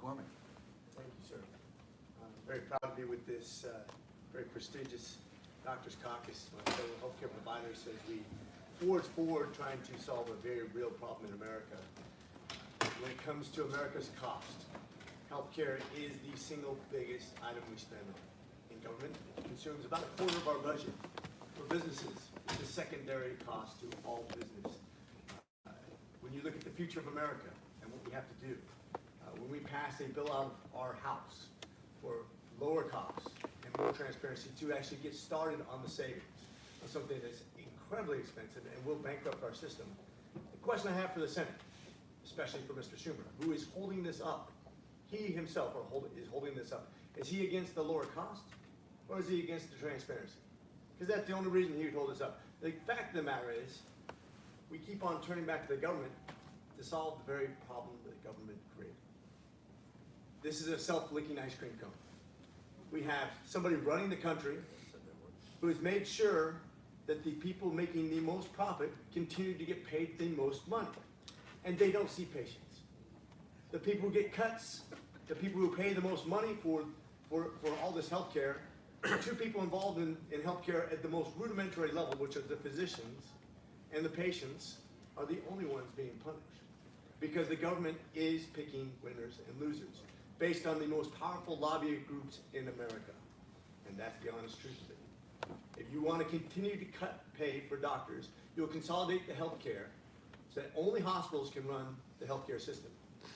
McCormick. Thank you, sir. I'm very proud to be with this very prestigious Doctors Caucus, my fellow healthcare providers, as we forge forward trying to solve a very real problem in America. When it comes to America's cost, healthcare is the single biggest item we spend on. In government, it consumes about a quarter of our budget. For businesses, it's a secondary cost to all business. When you look at the future of America and what we have to do, when we pass a bill out of our House for lower costs and more transparency to actually get started on the savings of something that's incredibly expensive and will bankrupt our system, the question I have for the Senate, especially for Mr. Schumer, who is holding this up, he himself is holding this up. Is he against the lower cost, or is he against the transparency? Because that's the only reason he would hold us up. The fact of the matter is, we keep on turning back to the government to solve the very problem that the government created. This is a self-licking ice cream cone. We have somebody running the country who has made sure that the people making the most profit continue to get paid the most money. And they don't see patients. The people who get cuts, the people who pay the most money for all this health care, the two people involved in healthcare at the most rudimentary level, which are the physicians and the patients, are the only ones being punished. Because the government is picking winners and losers based on the most powerful lobby groups in America. And that's the honest truth of it. If you want to continue to cut pay for doctors, you'll consolidate the healthcare so that only hospitals can run the healthcare system.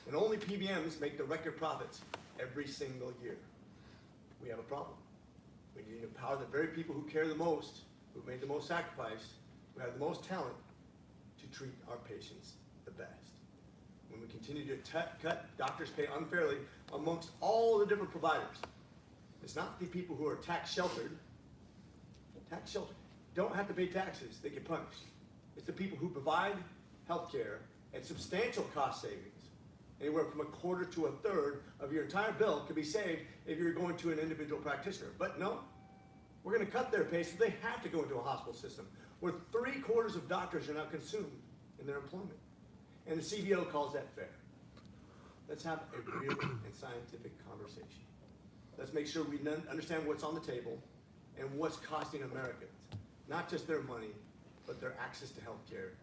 And only PBMs make the record profits every single year. We have a problem. We need to empower the very people who care the most, who made the most sacrifice, who have the most talent to treat our patients the best. When we continue to cut doctors' pay unfairly amongst all the different providers, it's not the people who are tax sheltered. Tax sheltered don't have to pay taxes, they get punished. It's the people who provide health care at substantial cost savings. Anywhere from a quarter to a third of your entire bill could be saved if you're going to an individual practitioner. But no, we're going to cut their pay so they have to go into a hospital system where 3/4 of doctors are now consumed in their employment. And the CBO calls that fair. Let's have a real and scientific conversation. Let's make sure we understand what's on the table and what's costing Americans, not just their money, but their access to health care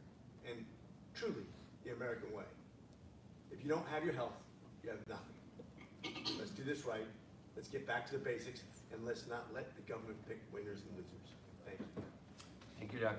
and truly the American way. If you don't have your health, you have nothing. Let's do this right. Let's get back to the basics, and let's not let the government pick winners and losers. Thank you. Thank you, Dr.